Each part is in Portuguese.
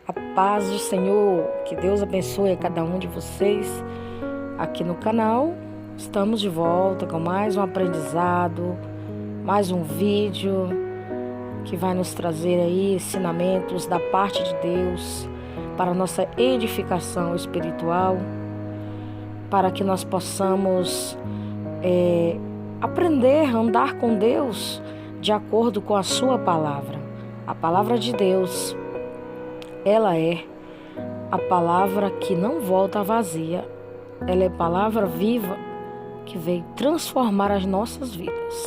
A paz do Senhor, que Deus abençoe a cada um de vocês aqui no canal. Estamos de volta com mais um aprendizado, mais um vídeo que vai nos trazer aí ensinamentos da parte de Deus para a nossa edificação espiritual, para que nós possamos aprender a andar com Deus de acordo com a sua palavra. A palavra de Deus, ela é a palavra que não volta vazia. Ela é palavra viva que veio transformar as nossas vidas.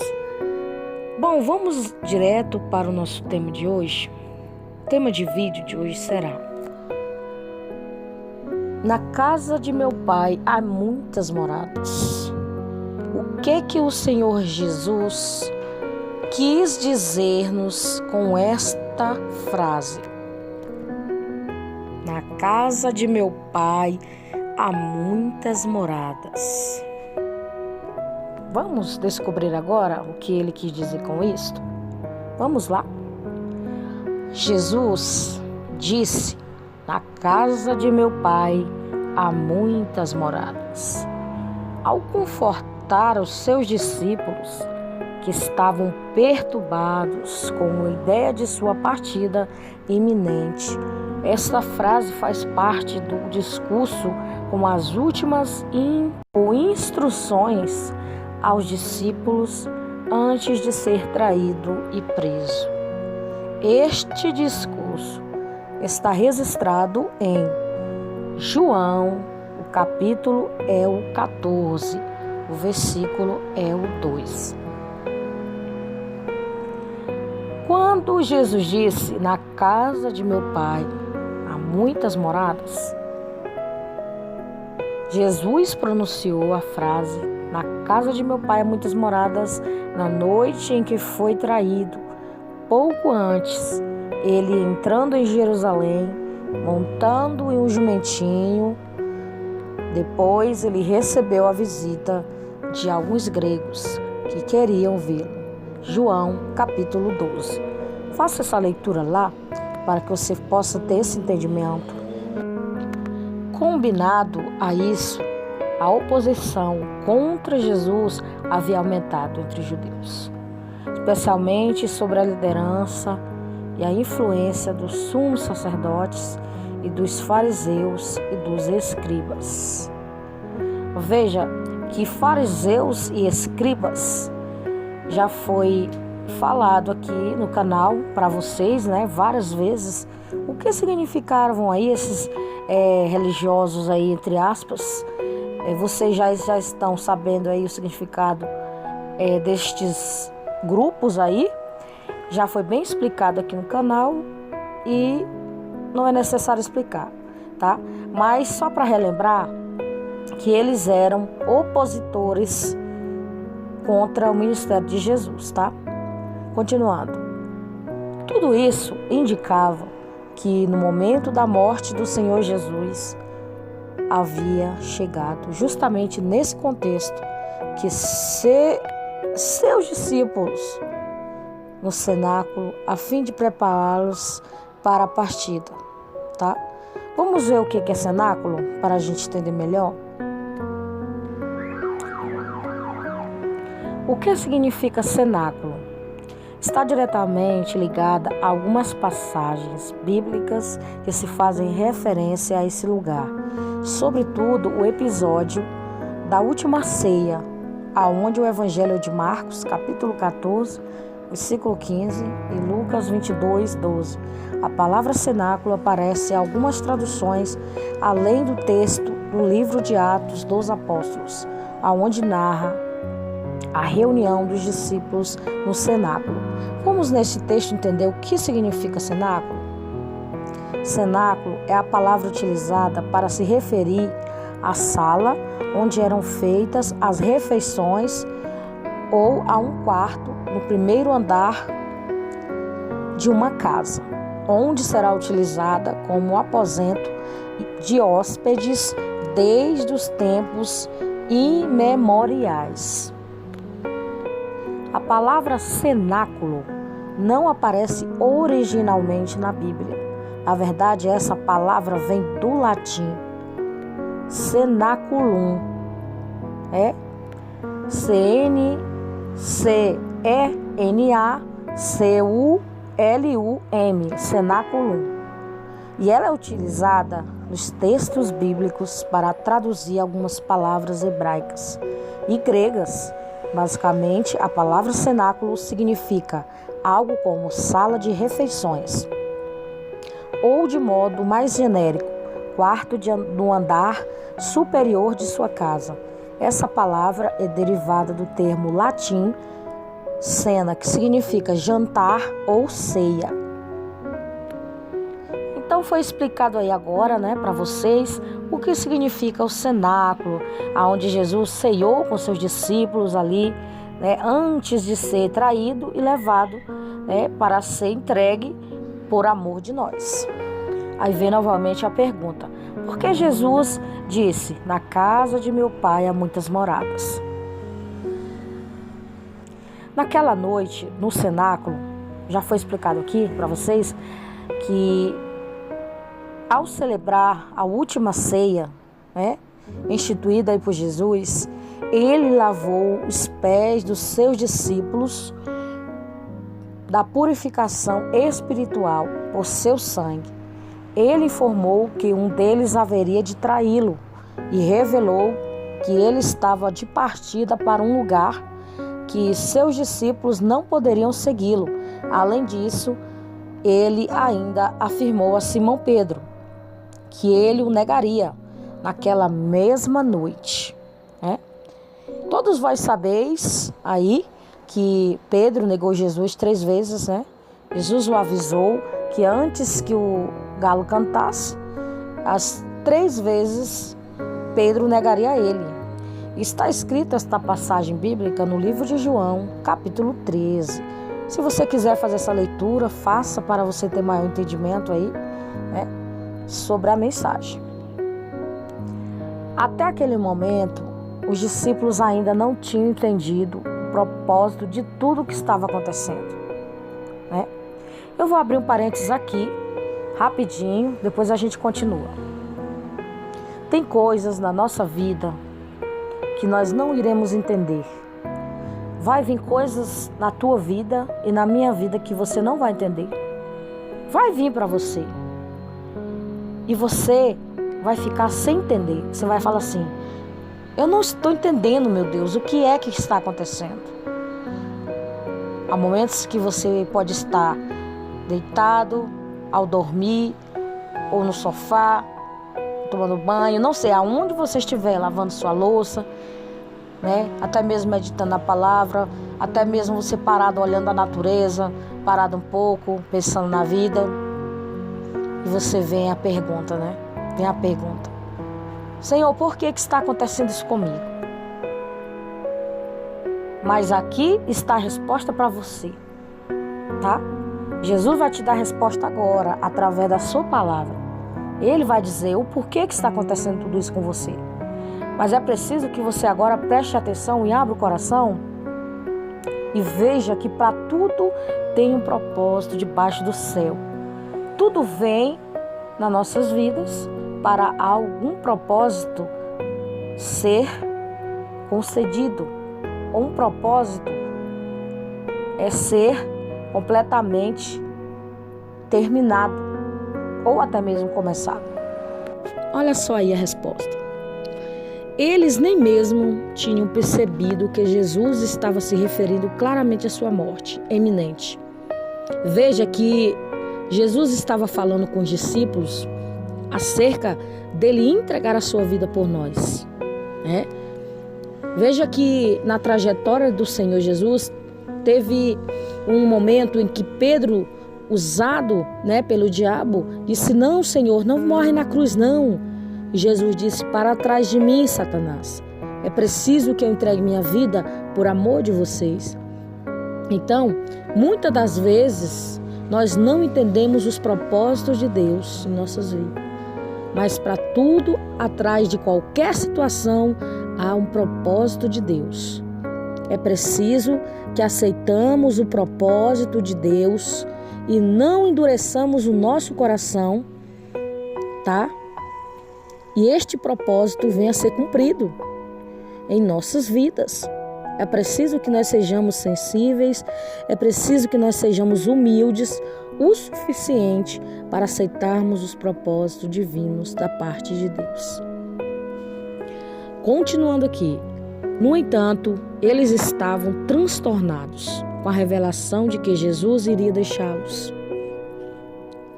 Bom, vamos direto para o nosso tema de hoje. O tema de vídeo de hoje será: na casa de meu pai há muitas moradas. O que o Senhor Jesus quis dizer-nos com esta frase? Na casa de meu pai há muitas moradas. Vamos descobrir agora o que ele quis dizer com isto? Vamos lá? Jesus disse: na casa de meu pai há muitas moradas. Ao confortar os seus discípulos, que estavam perturbados com a ideia de sua partida iminente, esta frase faz parte do discurso com as últimas instruções aos discípulos antes de ser traído e preso. Este discurso está registrado em João, o capítulo é o 14, o versículo é o 2. Quando Jesus disse: na casa de meu pai há muitas moradas, Jesus pronunciou a frase na casa de meu pai há muitas moradas na noite em que foi traído. Pouco antes, ele entrando em Jerusalém, montando em um jumentinho. Depois ele recebeu a visita de alguns gregos que queriam vê-lo. João, capítulo 12. Faça essa leitura lá para que você possa ter esse entendimento. Combinado a isso, a oposição contra Jesus havia aumentado entre os judeus, especialmente sobre a liderança e a influência dos sumos sacerdotes e dos fariseus e dos escribas. Veja que fariseus e escribas já foi falado aqui no canal para vocês, várias vezes, o que significavam aí esses religiosos aí, entre aspas. Vocês já estão sabendo aí o significado destes grupos aí. Já foi bem explicado aqui no canal e não é necessário explicar, tá? Mas só para relembrar que eles eram opositores contra o ministério de Jesus, tá? Continuando. Tudo isso indicava que no momento da morte do Senhor Jesus havia chegado justamente nesse contexto que seus discípulos no cenáculo a fim de prepará-los para a partida, tá? Vamos ver o que é cenáculo para a gente entender melhor. O que significa cenáculo? Está diretamente ligada a algumas passagens bíblicas que se fazem referência a esse lugar. Sobretudo o episódio da última ceia, aonde o Evangelho de Marcos, capítulo 14, versículo 15 e Lucas 22, 12. A palavra cenáculo aparece em algumas traduções, além do texto do livro de Atos dos Apóstolos, aonde narra a reunião dos discípulos no cenáculo. Vamos neste texto entender o que significa cenáculo? Cenáculo é a palavra utilizada para se referir à sala onde eram feitas as refeições ou a um quarto no primeiro andar de uma casa, onde será utilizada como aposento de hóspedes desde os tempos imemoriais. A palavra cenáculo não aparece originalmente na Bíblia. Na verdade, essa palavra vem do latim cenaculum. É C-N-C-E-N-A-C-U-L-U-M, cenaculum. E ela é utilizada nos textos bíblicos para traduzir algumas palavras hebraicas e gregas. Basicamente, a palavra cenáculo significa algo como sala de refeições, ou de modo mais genérico, quarto do andar superior de sua casa. Essa palavra é derivada do termo latim cena, que significa jantar ou ceia. Então foi explicado aí agora, para vocês o que significa o cenáculo, aonde Jesus ceiou com seus discípulos ali, antes de ser traído e levado, para ser entregue por amor de nós. Aí vem novamente a pergunta: por que Jesus disse, na casa de meu pai há muitas moradas? Naquela noite, no cenáculo, já foi explicado aqui para vocês que ao celebrar a última ceia, instituída aí por Jesus, ele lavou os pés dos seus discípulos da purificação espiritual por seu sangue. Ele informou que um deles haveria de traí-lo e revelou que ele estava de partida para um lugar que seus discípulos não poderiam segui-lo. Além disso, ele ainda afirmou a Simão Pedro que ele o negaria naquela mesma noite. Todos vós sabeis aí que Pedro negou Jesus 3 vezes. Jesus o avisou que antes que o galo cantasse, as 3 vezes Pedro negaria ele. Está escrita esta passagem bíblica no livro de João, capítulo 13. Se você quiser fazer essa leitura, faça para você ter maior entendimento aí, sobre a mensagem. Até aquele momento, os discípulos ainda não tinham entendido o propósito de tudo o que estava acontecendo. Eu vou abrir um parênteses aqui, rapidinho, depois a gente continua. Tem coisas na nossa vida que nós não iremos entender. Vai vir coisas na tua vida e na minha vida que você não vai entender. Vai vir para você. E você vai ficar sem entender. Você vai falar assim: eu não estou entendendo, meu Deus, o que é que está acontecendo. Há momentos que você pode estar deitado, ao dormir, ou no sofá, tomando banho, não sei, aonde você estiver, lavando sua louça, até mesmo meditando a palavra, até mesmo você parado olhando a natureza, parado um pouco, pensando na vida. E você vem a pergunta, Vem a pergunta: Senhor, por que está acontecendo isso comigo? Mas aqui está a resposta para você, tá? Jesus vai te dar a resposta agora, através da sua palavra. Ele vai dizer o porquê que está acontecendo tudo isso com você. Mas é preciso que você agora preste atenção e abra o coração e veja que para tudo tem um propósito debaixo do céu. Tudo vem nas nossas vidas para algum propósito ser concedido. Um propósito é ser completamente terminado ou até mesmo começado. Olha só aí a resposta. Eles nem mesmo tinham percebido que Jesus estava se referindo claramente à sua morte iminente. Veja que Jesus estava falando com os discípulos acerca dele entregar a sua vida por nós. Veja que na trajetória do Senhor Jesus teve um momento em que Pedro, usado pelo diabo, disse: não, Senhor, não morre na cruz não. E Jesus disse: para trás de mim, Satanás. É preciso que eu entregue minha vida por amor de vocês. Então, muitas das vezes, nós não entendemos os propósitos de Deus em nossas vidas. Mas para tudo, atrás de qualquer situação, há um propósito de Deus. É preciso que aceitamos o propósito de Deus e não endureçamos o nosso coração, tá? E este propósito venha a ser cumprido em nossas vidas. É preciso que nós sejamos sensíveis, é preciso que nós sejamos humildes o suficiente para aceitarmos os propósitos divinos da parte de Deus. Continuando aqui, no entanto, eles estavam transtornados com a revelação de que Jesus iria deixá-los.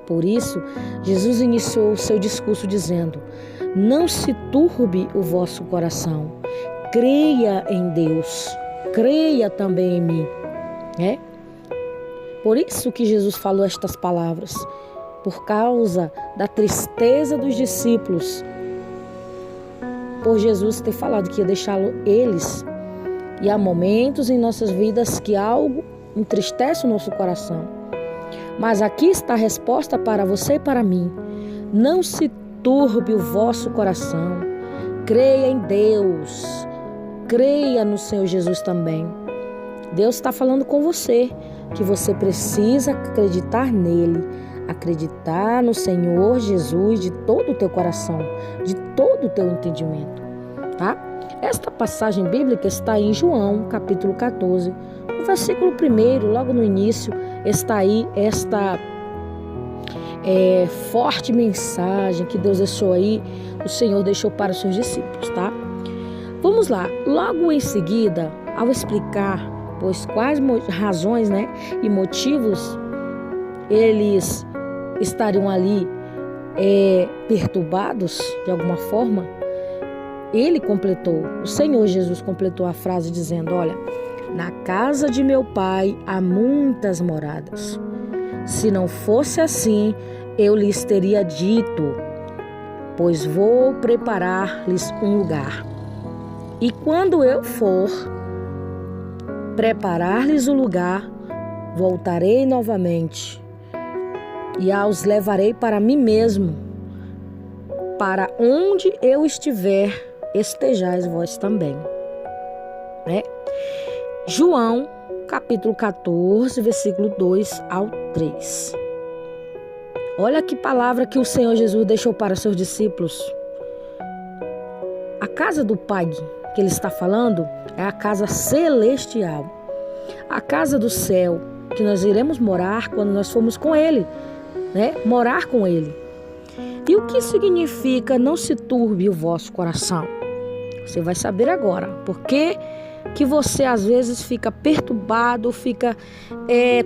Por isso, Jesus iniciou o seu discurso dizendo: não se turbe o vosso coração, creia em Deus, creia também em mim. Por isso que Jesus falou estas palavras, por causa da tristeza dos discípulos, por Jesus ter falado que ia deixá-lo eles. E há momentos em nossas vidas que algo entristece o nosso coração. Mas aqui está a resposta para você e para mim. Não se turbe o vosso coração. Creia em Deus. Creia no Senhor Jesus também. Deus está falando com você que você precisa acreditar nele. Acreditar no Senhor Jesus de todo o teu coração, de todo o teu entendimento, tá? Esta passagem bíblica está em João, capítulo 14, no versículo 1, logo no início, está aí esta forte mensagem que Deus deixou aí, o Senhor deixou para os seus discípulos, tá? Vamos lá, logo em seguida, ao explicar pois quais razões, e motivos eles estariam ali perturbados de alguma forma, o Senhor Jesus completou a frase dizendo: olha, na casa de meu pai há muitas moradas. Se não fosse assim, eu lhes teria dito, pois vou preparar-lhes um lugar. E quando eu for preparar-lhes o lugar, voltarei novamente e os levarei para mim mesmo, para onde eu estiver, estejais vós também. João, capítulo 14, versículo 2 ao 3. Olha que palavra que o Senhor Jesus deixou para seus discípulos. A casa do Pai que ele está falando é a casa celestial, a casa do céu, que nós iremos morar quando nós formos com ele, morar com ele. E o que significa não se turbe o vosso coração? Você vai saber agora. Por que você às vezes fica perturbado, fica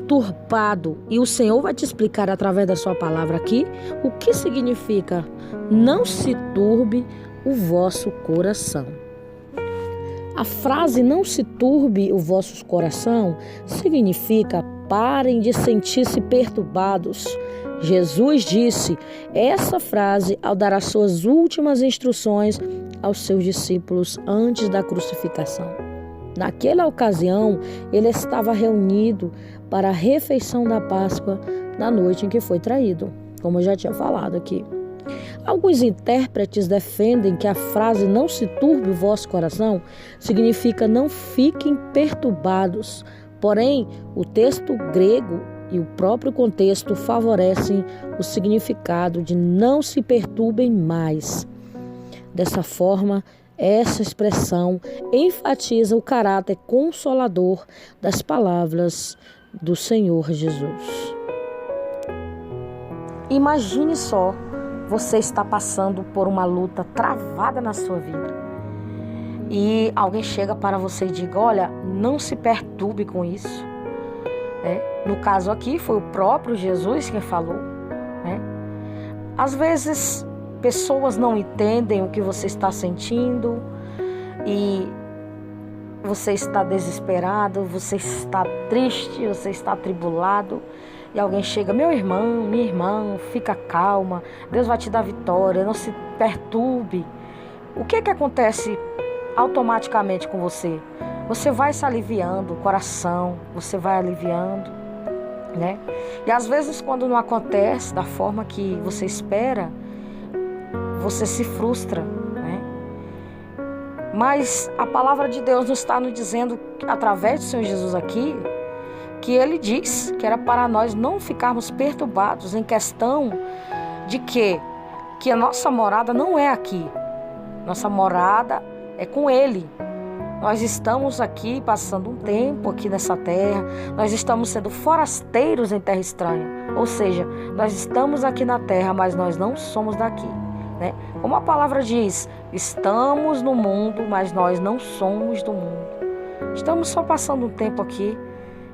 turbado? E o Senhor vai te explicar através da sua palavra aqui o que significa não se turbe o vosso coração. A frase não se turbe o vosso coração significa parem de sentir-se perturbados. Jesus disse essa frase ao dar as suas últimas instruções aos seus discípulos antes da crucificação. Naquela ocasião, ele estava reunido para a refeição da Páscoa na noite em que foi traído, como eu já tinha falado aqui. Alguns intérpretes defendem que a frase não se turbe o vosso coração significa não fiquem perturbados. Porém, o texto grego e o próprio contexto favorecem o significado de não se perturbem mais. Dessa forma, essa expressão enfatiza o caráter consolador das palavras do Senhor Jesus. Imagine só, você está passando por uma luta travada na sua vida e alguém chega para você e diga: olha, não se perturbe com isso. No caso aqui foi o próprio Jesus quem falou. Às vezes pessoas não entendem o que você está sentindo e você está desesperado, você está triste, você está atribulado. E alguém chega: meu irmão, minha irmã, fica calma, Deus vai te dar vitória, não se perturbe. O que acontece automaticamente com você? Você vai se aliviando, o coração, você vai aliviando, E às vezes quando não acontece da forma que você espera, você se frustra, Mas a palavra de Deus nos está nos dizendo, através do Senhor Jesus aqui, que ele diz que era para nós não ficarmos perturbados em questão de que a nossa morada não é aqui. Nossa morada é com ele. Nós estamos aqui passando um tempo aqui nessa terra, nós estamos sendo forasteiros em terra estranha, ou seja, nós estamos aqui na terra, mas nós não somos daqui, né? Como a palavra diz, estamos no mundo, mas nós não somos do mundo. Estamos só passando um tempo aqui,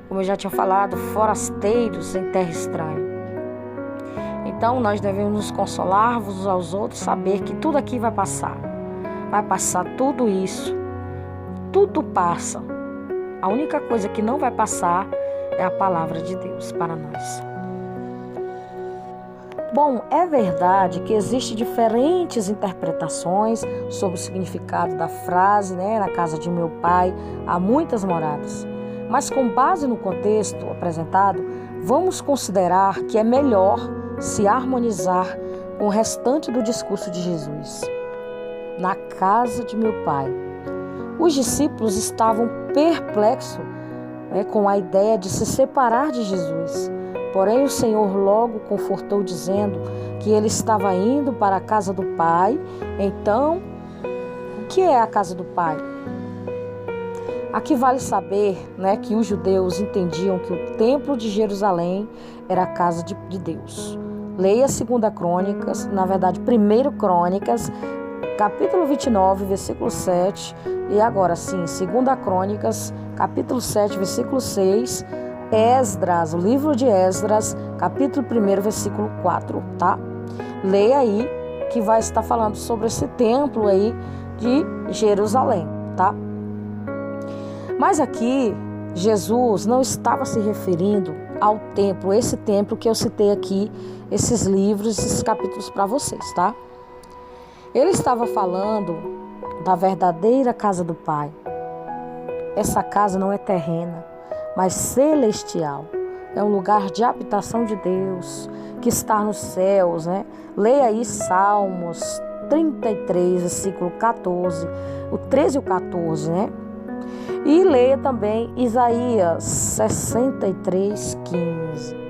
como eu já tinha falado, forasteiros em terra estranha. Então nós devemos nos consolar uns aos outros, saber que tudo aqui vai passar tudo isso. Tudo passa. A única coisa que não vai passar é a palavra de Deus para nós. Bom, é verdade que existem diferentes interpretações sobre o significado da frase, né? Na casa de meu pai há muitas moradas. Mas com base no contexto apresentado, vamos considerar que é melhor se harmonizar com o restante do discurso de Jesus. Na casa de meu pai. Os discípulos estavam perplexos, né, com a ideia de se separar de Jesus. Porém, o Senhor logo confortou, dizendo que ele estava indo para a casa do Pai. Então, o que é a casa do Pai? Aqui vale saber, né, que os judeus entendiam que o templo de Jerusalém era a casa de Deus. Leia 2 Crônicas, na verdade 1 Crônicas, capítulo 29, versículo 7, e agora sim, 2 Crônicas, capítulo 7, versículo 6, Esdras, o livro de Esdras, capítulo 1, versículo 4, tá? Leia aí, que vai estar falando sobre esse templo aí de Jerusalém, tá? Mas aqui, Jesus não estava se referindo ao templo, esse templo que eu citei aqui, esses livros, esses capítulos para vocês, tá? Ele estava falando da verdadeira casa do Pai. Essa casa não é terrena, mas celestial. É um lugar de habitação de Deus, que está nos céus, né? Leia aí Salmos 33, versículo 14, o 13 e o 14, né? E leia também Isaías 63, 15.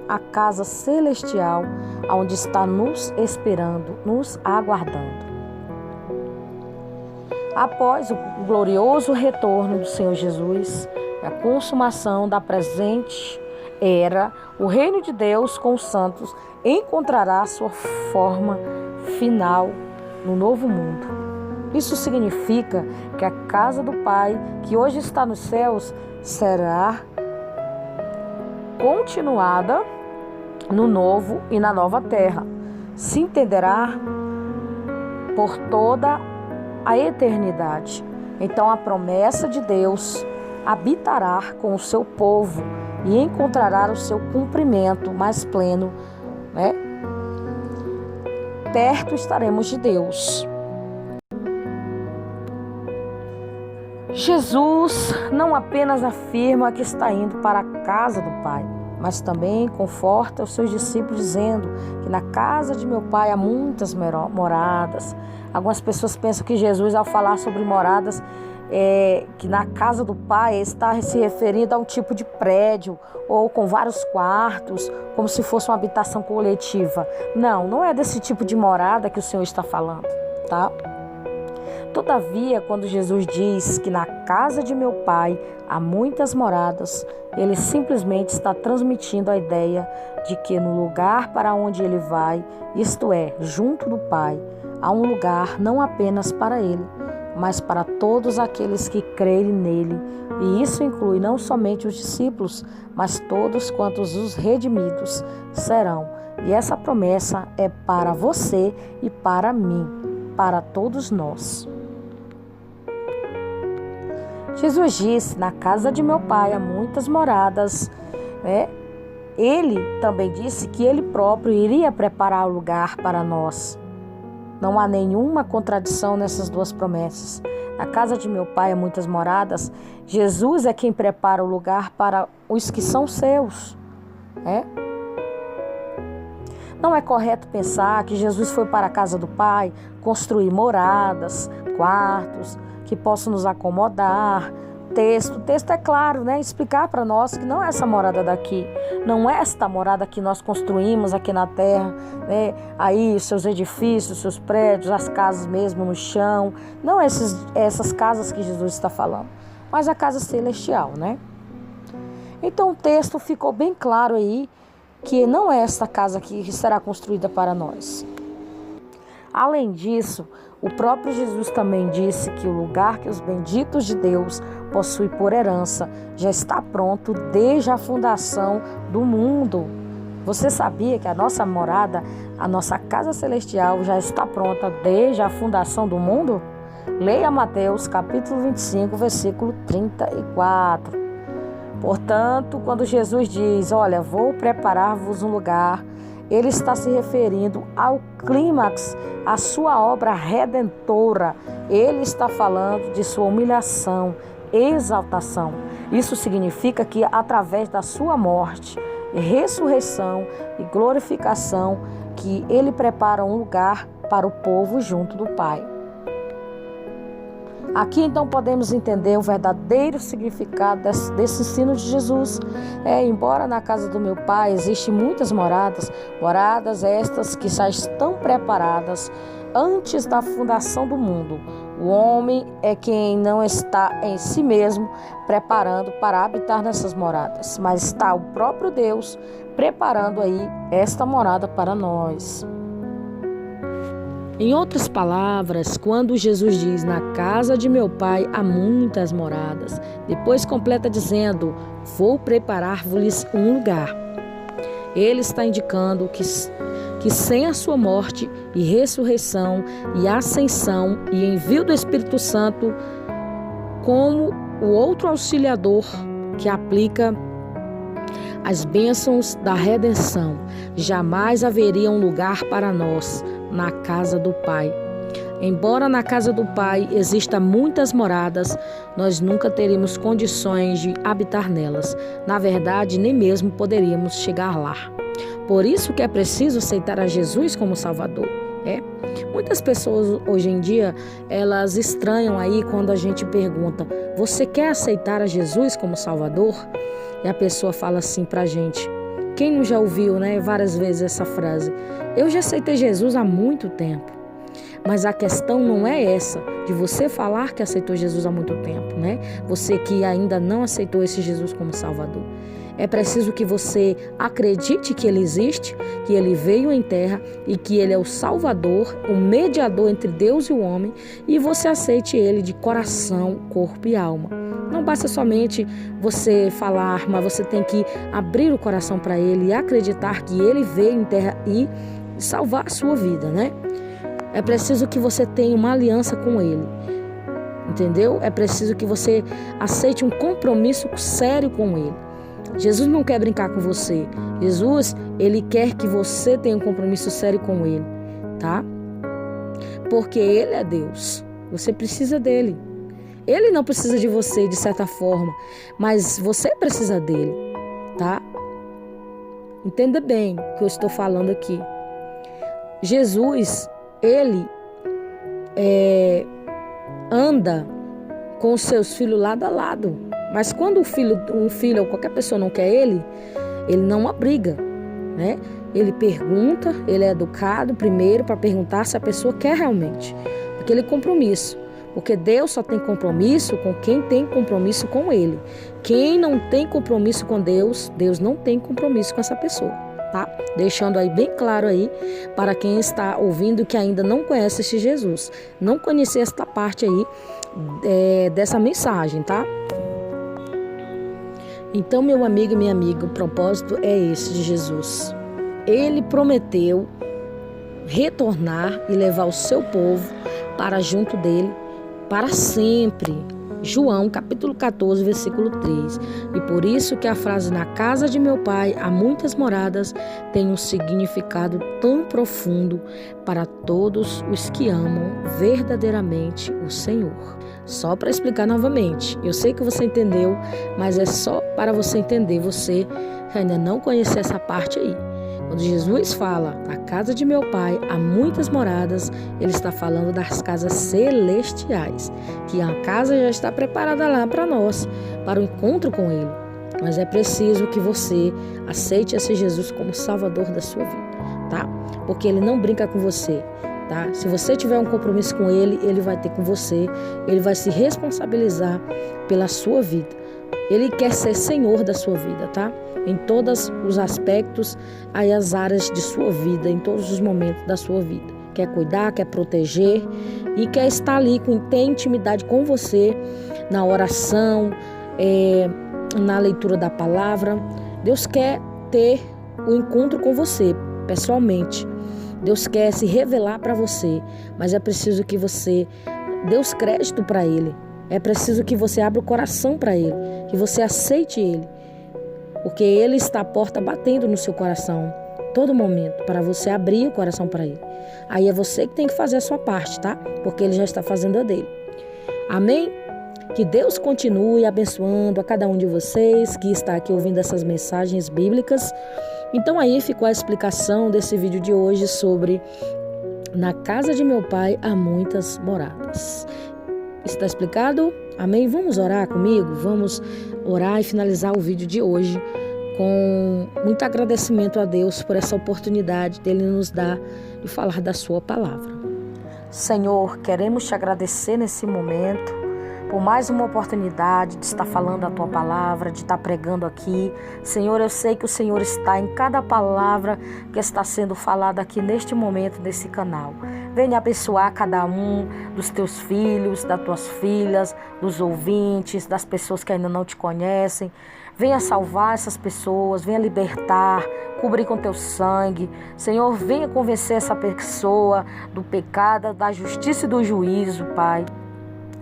A casa celestial, onde está nos esperando, nos aguardando. Após o glorioso retorno do Senhor Jesus, a consumação da presente era, o reino de Deus com os santos encontrará sua forma final no novo mundo. Isso significa que a casa do Pai, que hoje está nos céus, será continuada no novo e na nova terra. Se entenderá por toda a eternidade. Então a promessa de Deus habitará com o seu povo e encontrará o seu cumprimento mais pleno, né? Perto estaremos de Deus. Jesus não apenas afirma que está indo para a casa do Pai, mas também conforta os seus discípulos dizendo que na casa de meu Pai há muitas moradas. Algumas pessoas pensam que Jesus, ao falar sobre moradas, que na casa do Pai está se referindo a um tipo de prédio ou com vários quartos, como se fosse uma habitação coletiva. Não é desse tipo de morada que o Senhor está falando, tá? Todavia, quando Jesus diz que na casa de meu Pai há muitas moradas, ele simplesmente está transmitindo a ideia de que no lugar para onde ele vai, isto é, junto do Pai, há um lugar não apenas para ele, mas para todos aqueles que crerem nele. E isso inclui não somente os discípulos, mas todos quantos os redimidos serão. E essa promessa é para você e para mim, para todos nós. Jesus disse, na casa de meu Pai há muitas moradas, né? Ele também disse que ele próprio iria preparar o lugar para nós. Não há nenhuma contradição nessas duas promessas. Na casa de meu Pai há muitas moradas. Jesus é quem prepara o lugar para os que são seus, né? Não é correto pensar que Jesus foi para a casa do Pai construir moradas, quartos, que possam nos acomodar, o texto é claro, né? Explicar para nós que não é essa morada daqui, não é esta morada que nós construímos aqui na terra, né? Aí os seus edifícios, os seus prédios, as casas mesmo no chão, não essas casas que Jesus está falando, mas a casa celestial, né? Então o texto ficou bem claro aí que não é esta casa que será construída para nós. Além disso, o próprio Jesus também disse que o lugar que os benditos de Deus possuem por herança já está pronto desde a fundação do mundo. Você sabia que a nossa morada, a nossa casa celestial já está pronta desde a fundação do mundo? Leia Mateus capítulo 25, versículo 34. Portanto, quando Jesus diz, olha, vou preparar-vos um lugar, ele está se referindo ao clímax, à sua obra redentora. Ele está falando de sua humilhação, exaltação. Isso significa que através da sua morte, ressurreição e glorificação, que ele prepara um lugar para o povo junto do Pai. Aqui então podemos entender o verdadeiro significado desse ensino de Jesus. Embora na casa do meu Pai existem muitas moradas estas que já estão preparadas antes da fundação do mundo. O homem é quem não está em si mesmo preparando para habitar nessas moradas, mas está o próprio Deus preparando aí esta morada para nós. Em outras palavras, quando Jesus diz, na casa de meu Pai há muitas moradas, depois completa dizendo, vou preparar-vos um lugar. Ele está indicando que sem a sua morte e ressurreição e ascensão e envio do Espírito Santo, como o outro auxiliador que aplica as bênçãos da redenção, jamais haveria um lugar para nós na casa do Pai. Embora na casa do Pai existam muitas moradas, nós nunca teríamos condições de habitar nelas. Na verdade, nem mesmo poderíamos chegar lá. Por isso que é preciso aceitar a Jesus como Salvador. Muitas pessoas hoje em dia, elas estranham aí quando a gente pergunta, você quer aceitar a Jesus como Salvador? E a pessoa fala assim pra gente, quem não já ouviu, várias vezes essa frase? Eu já aceitei Jesus há muito tempo. Mas a questão não é essa, de você falar que aceitou Jesus há muito tempo, Você que ainda não aceitou esse Jesus como Salvador. É preciso que você acredite que Ele existe, que Ele veio em terra e que Ele é o Salvador, o mediador entre Deus e o homem, e você aceite Ele de coração, corpo e alma. Não basta somente você falar, mas você tem que abrir o coração para Ele e acreditar que Ele veio em terra e salvar a sua vida, É preciso que você tenha uma aliança com Ele, entendeu? É preciso que você aceite um compromisso sério com Ele. Jesus não quer brincar com você. Jesus, Ele quer que você tenha um compromisso sério com Ele, tá? Porque Ele é Deus. Você precisa dEle. Ele não precisa de você, de certa forma, mas você precisa dEle, tá? Entenda bem o que eu estou falando aqui. Jesus, Ele anda com os seus filhos lado a lado. Mas quando um filho ou qualquer pessoa não quer ele não abriga, Ele pergunta, ele é educado primeiro para perguntar se a pessoa quer realmente. Aquele compromisso. Porque Deus só tem compromisso com quem tem compromisso com Ele. Quem não tem compromisso com Deus, Deus não tem compromisso com essa pessoa, tá? Deixando aí bem claro aí para quem está ouvindo que ainda não conhece esse Jesus. Não conhecer esta parte aí dessa mensagem, tá? Então, meu amigo e minha amiga, o propósito é esse de Jesus. Ele prometeu retornar e levar o seu povo para junto dele para sempre. João capítulo 14, versículo 3. E por isso que a frase na casa de meu Pai há muitas moradas tem um significado tão profundo para todos os que amam verdadeiramente o Senhor. Só para explicar novamente, eu sei que você entendeu, mas é só para você entender, você ainda não conhecer essa parte aí. Quando Jesus fala, na casa de meu Pai há muitas moradas, ele está falando das casas celestiais, que a casa já está preparada lá para nós, para o encontro com ele. Mas é preciso que você aceite esse Jesus como Salvador da sua vida, tá? Porque ele não brinca com você, tá? Se você tiver um compromisso com ele, ele vai ter com você, ele vai se responsabilizar pela sua vida. Ele quer ser Senhor da sua vida, tá? Em todos os aspectos, aí as áreas de sua vida, em todos os momentos da sua vida. Quer cuidar, quer proteger e quer estar ali, ter intimidade com você na oração, na leitura da palavra. Deus quer ter o encontro com você, pessoalmente. Deus quer se revelar para você, mas é preciso que você dê os créditos para Ele. É preciso que você abra o coração para Ele, que você aceite Ele, porque Ele está à porta batendo no seu coração, todo momento, para você abrir o coração para Ele. Aí é você que tem que fazer a sua parte, tá? Porque Ele já está fazendo a dele. Amém? Que Deus continue abençoando a cada um de vocês que está aqui ouvindo essas mensagens bíblicas. Então aí ficou a explicação desse vídeo de hoje sobre na casa de meu Pai há muitas moradas. Está explicado? Amém? Vamos orar comigo? Vamos orar e finalizar o vídeo de hoje com muito agradecimento a Deus por essa oportunidade dele nos dar de falar da sua palavra. Senhor, queremos te agradecer nesse momento por mais uma oportunidade de estar falando a tua palavra, de estar pregando aqui. Senhor, eu sei que o Senhor está em cada palavra que está sendo falada aqui neste momento, nesse canal. Venha abençoar cada um dos teus filhos, das tuas filhas, dos ouvintes, das pessoas que ainda não te conhecem. Venha salvar essas pessoas, venha libertar, cobrir com teu sangue. Senhor, venha convencer essa pessoa do pecado, da justiça e do juízo, Pai.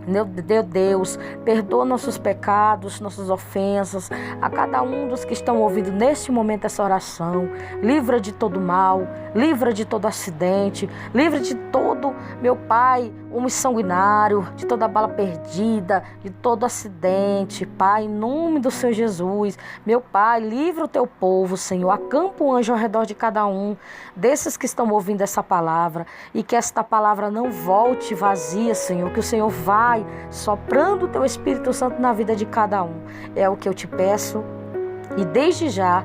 Meu Deus, perdoa nossos pecados, nossas ofensas, a cada um dos que estão ouvindo neste momento essa oração. Livra de todo mal, livra de todo acidente, livra de todo, meu Pai, homem sanguinário, de toda bala perdida, de todo acidente, Pai, em nome do Senhor Jesus. Meu Pai, livra o teu povo, Senhor, acampa um anjo ao redor de cada um desses que estão ouvindo essa palavra e que esta palavra não volte vazia, Senhor, que o Senhor vai soprando o teu Espírito Santo na vida de cada um. É o que eu te peço e desde já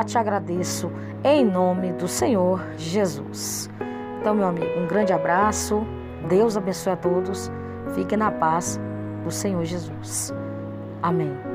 te agradeço em nome do Senhor Jesus. Então, meu amigo, um grande abraço, Deus abençoe a todos, fiquem na paz do Senhor Jesus. Amém.